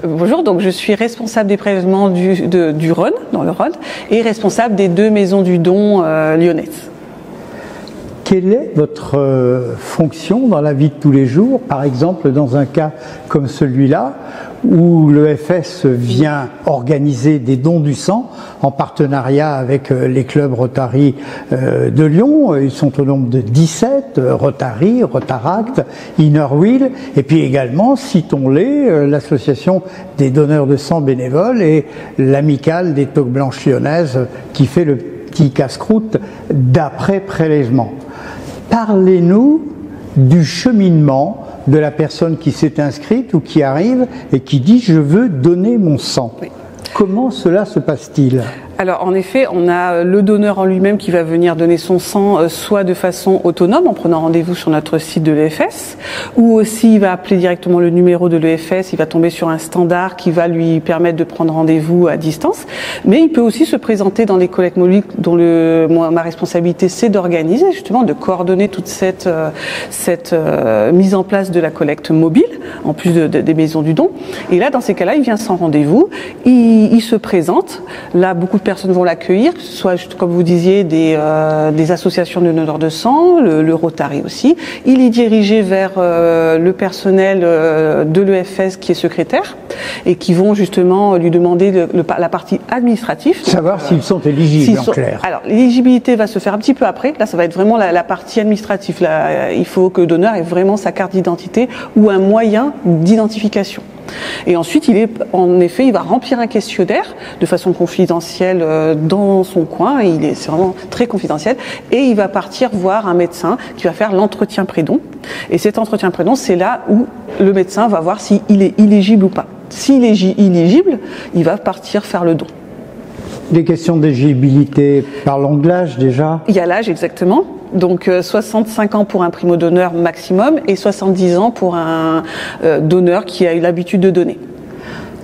Bonjour, donc je suis responsable des prélèvements du Rhône, dans le Rhône, et responsable des 2 maisons du don lyonnaises. Quelle est votre fonction dans la vie de tous les jours, par exemple dans un cas comme celui-là, où l'EFS vient organiser des dons du sang en partenariat avec les clubs Rotary de Lyon. Ils sont au nombre de 17, Rotary, Rotaract, Inner Wheel, et puis également, citons-les, l'association des donneurs de sang bénévoles et l'amicale des toques blanches lyonnaises qui fait le petit casse-croûte d'après prélèvement. Parlez-nous du cheminement de la personne qui s'est inscrite ou qui arrive et qui dit « je veux donner mon sang ». Oui. Comment cela se passe-t-il ? Alors en effet, on a le donneur en lui-même qui va venir donner son sang soit de façon autonome en prenant rendez-vous sur notre site de l'EFS, ou aussi il va appeler directement le numéro de l'EFS, il va tomber sur un standard qui va lui permettre de prendre rendez-vous à distance, mais il peut aussi se présenter dans les collectes mobiles dont ma responsabilité c'est d'organiser justement, de coordonner toute cette mise en place de la collecte mobile, en plus des maisons du don. Et là, dans ces cas-là, il vient sans rendez-vous, il se présente, là beaucoup de personnes vont l'accueillir, que ce soit, comme vous disiez, des associations de donneurs de sang, le Rotary aussi. Il est dirigé vers le personnel de l'EFS qui est secrétaire et qui vont justement lui demander la partie administrative. Savoir s'ils sont éligibles, en clair. Alors, l'éligibilité va se faire un petit peu après. Là, ça va être vraiment la partie administrative. Là, il faut que le donneur ait vraiment sa carte d'identité ou un moyen d'identification. Et ensuite, il va remplir un questionnaire de façon confidentielle dans son coin, et c'est vraiment très confidentiel, et il va partir voir un médecin qui va faire l'entretien pré-don. Et cet entretien pré-don, c'est là où le médecin va voir s'il est éligible ou pas. S'il est éligible, il va partir faire le don. Des questions d'éligibilité, parlons de l'âge déjà. Il y a l'âge, exactement. Donc 65 ans pour un primo-donneur maximum et 70 ans pour un donneur qui a eu l'habitude de donner.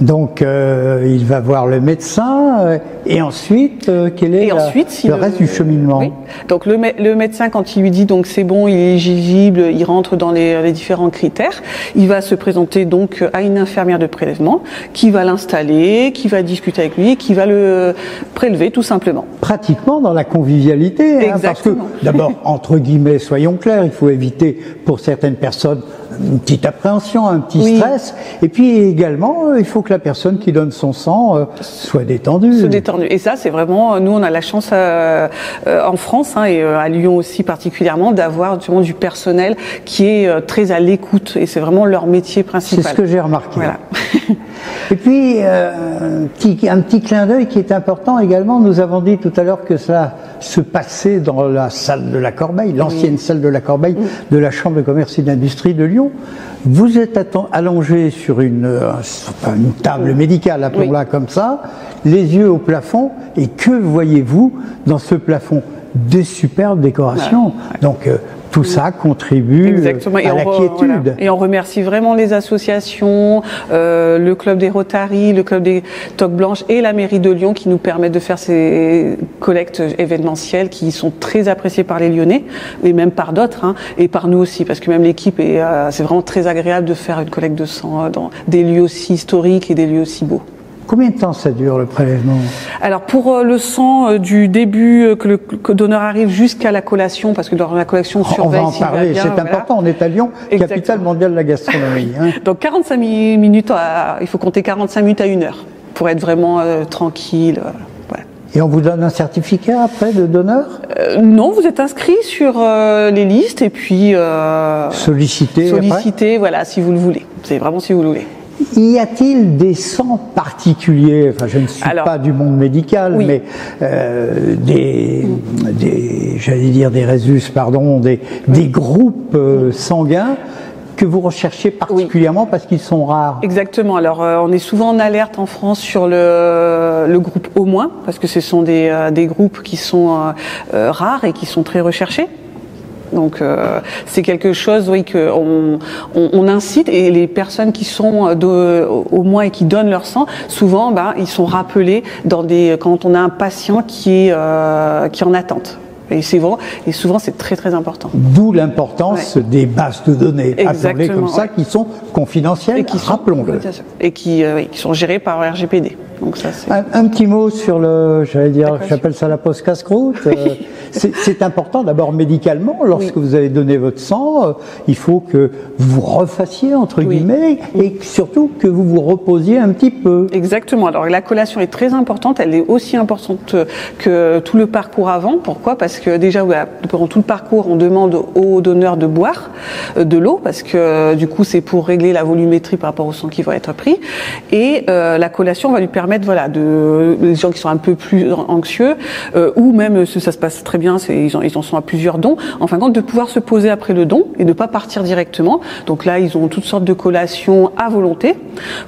Donc il va voir le médecin et ensuite quel est le reste du cheminement? Oui. Donc le médecin, quand il lui dit donc c'est bon, il est éligible, il rentre dans les différents critères, il va se présenter donc à une infirmière de prélèvement qui va l'installer, qui va discuter avec lui, qui va le prélever tout simplement. Pratiquement dans la convivialité, hein, parce que d'abord, entre guillemets, soyons clairs, il faut éviter pour certaines personnes une petite appréhension, un petit stress, et puis également il faut que la personne qui donne son sang soit détendue. Et ça, c'est vraiment, nous on a la chance en France et à Lyon aussi particulièrement d'avoir du personnel qui est très à l'écoute, et c'est vraiment leur métier principal. C'est ce que j'ai remarqué. Voilà. Et puis un petit clin d'œil qui est important également, nous avons dit tout à l'heure que ça se passait dans la salle de la Corbeille, l'ancienne salle de la Corbeille de la Chambre de commerce et d'industrie de Lyon. Vous êtes allongé sur une table médicale, appelons-la comme ça, les yeux au plafond, et que voyez-vous dans ce plafond? Des superbes décorations. Voilà. Donc tout ça contribue à la quiétude. Voilà. Et on remercie vraiment les associations, le club des Rotary, le club des Toques Blanches et la mairie de Lyon qui nous permettent de faire ces collectes événementielles qui sont très appréciées par les Lyonnais et même par d'autres, et par nous aussi, parce que même l'équipe c'est vraiment très agréable de faire une collecte de sang dans des lieux aussi historiques et des lieux aussi beaux. Combien de temps ça dure le prélèvement? Alors pour le sang du début que le donneur arrive jusqu'à la collation, parce que dans la collation on surveille. On va en parler, c'est important, on est à Lyon, capitale mondiale de la gastronomie. Donc 45 minutes, il faut compter 45 minutes à 1 heure pour être vraiment tranquille. Et on vous donne un certificat après de donneur? Non, vous êtes inscrit sur les listes et puis sollicité, voilà, si vous le voulez. C'est vraiment si vous le voulez. Y a-t-il des sangs particuliers, enfin je ne suis pas du monde médical, mais j'allais dire des résus, pardon, des groupes sanguins que vous recherchez particulièrement parce qu'ils sont rares? Exactement. Alors on est souvent en alerte en France sur le groupe O-, parce que ce sont des groupes qui sont rares et qui sont très recherchés. Donc c'est quelque chose que on incite, et les personnes qui sont au et qui donnent leur sang, souvent ils sont rappelés quand on a un patient qui est en attente. Et souvent c'est très très important. D'où l'importance des bases de données, appelées comme ça, qui sont confidentielles, rappelons-le. Et qui sont gérées par RGPD. Donc ça, un petit mot sur j'appelle ça la poste casse-croûte. C'est important d'abord médicalement, lorsque vous avez donné votre sang, il faut que vous refassiez entre guillemets et surtout que vous vous reposiez un petit peu. Exactement. Alors la collation est très importante, elle est aussi importante que tout le parcours avant. Pourquoi ? Parce que déjà pendant tout le parcours, on demande aux donneurs de boire de l'eau parce que du coup c'est pour régler la volumétrie par rapport au sang qui va être pris. Et la collation va lui permettre les gens qui sont un peu plus anxieux ou même si ça se passe très bien, ils en sont à plusieurs dons, en fin de compte de pouvoir se poser après le don et de pas partir directement. Donc là ils ont toutes sortes de collations à volonté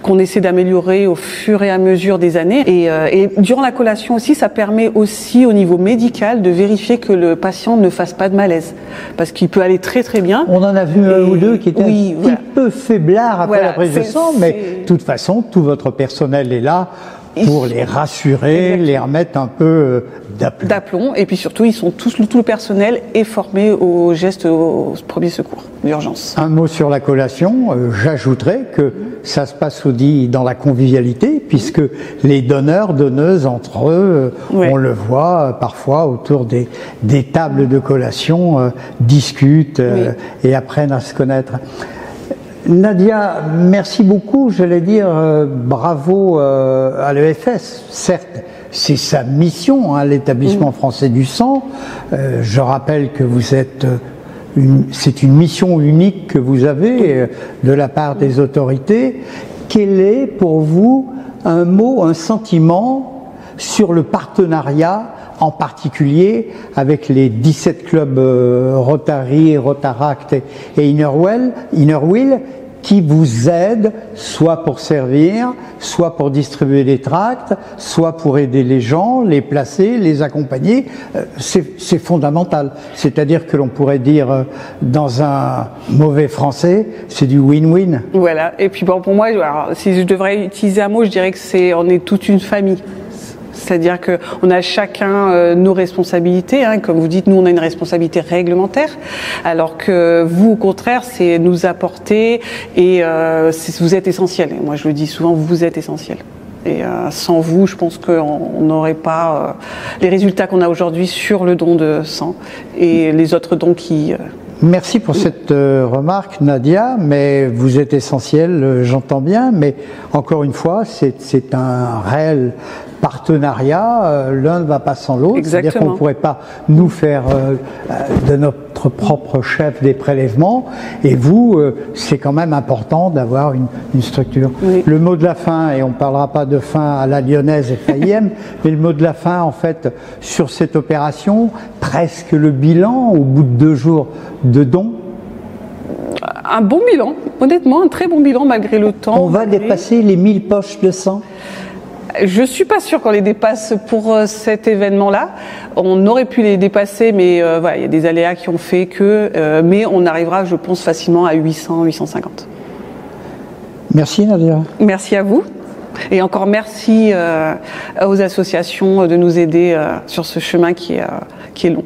qu'on essaie d'améliorer au fur et à mesure des années et durant la collation aussi ça permet aussi au niveau médical de vérifier que le patient ne fasse pas de malaise parce qu'il peut aller très très bien. On en a vu un ou deux qui étaient un petit peu faiblards après la prise de sang, mais de toute façon tout votre personnel est là pour les rassurer, les remettre un peu d'aplomb. Et puis surtout, tout le personnel est formé aux gestes, aux premiers secours d'urgence. Un mot sur la collation, j'ajouterais que ça se passe dans la convivialité, puisque les donneurs, donneuses entre eux, on le voit parfois autour des tables de collation, discutent et apprennent à se connaître. Nadia, merci beaucoup, j'allais dire bravo à l'EFS. Certes, c'est sa mission, l'établissement français du sang. Je rappelle que c'est une mission unique que vous avez de la part des autorités. Quel est pour vous un mot, un sentiment sur le partenariat en particulier avec les 17 clubs Rotary, Rotaract et Innerwheel qui vous aident soit pour servir, soit pour distribuer des tracts, soit pour aider les gens, les placer, les accompagner. C'est fondamental. C'est-à-dire que l'on pourrait dire dans un mauvais français, c'est du win-win. Voilà. Et puis bon, pour moi, alors, si je devrais utiliser un mot, je dirais que on est toute une famille. C'est-à-dire qu'on a chacun nos responsabilités. Comme vous dites, nous, on a une responsabilité réglementaire, alors que vous, au contraire, c'est nous apporter et vous êtes essentiel. Et moi, je le dis souvent, vous êtes essentiel. Et sans vous, je pense qu'on n'aurait pas les résultats qu'on a aujourd'hui sur le don de sang et les autres dons qui... Merci pour cette remarque, Nadia, mais vous êtes essentiel, j'entends bien, mais encore une fois, c'est un réel partenariat, l'un ne va pas sans l'autre, c'est-à-dire qu'on ne pourrait pas nous faire de notre propre chef des prélèvements, et vous, c'est quand même important d'avoir une structure. Oui. Le mot de la fin, et on ne parlera pas de fin à la lyonnaise et FAIM, mais le mot de la fin, en fait, sur cette opération, presque le bilan, au bout de 2 jours de dons. Un bon bilan, honnêtement, un très bon bilan malgré le temps. On va dépasser les 1000 poches de sang. Je suis pas sûre qu'on les dépasse pour cet événement-là. On aurait pu les dépasser, mais voilà, il y a des aléas qui ont fait que. Mais on arrivera, je pense, facilement à 800, 850. Merci Nadia. Merci à vous. Et encore merci aux associations de nous aider sur ce chemin qui est long.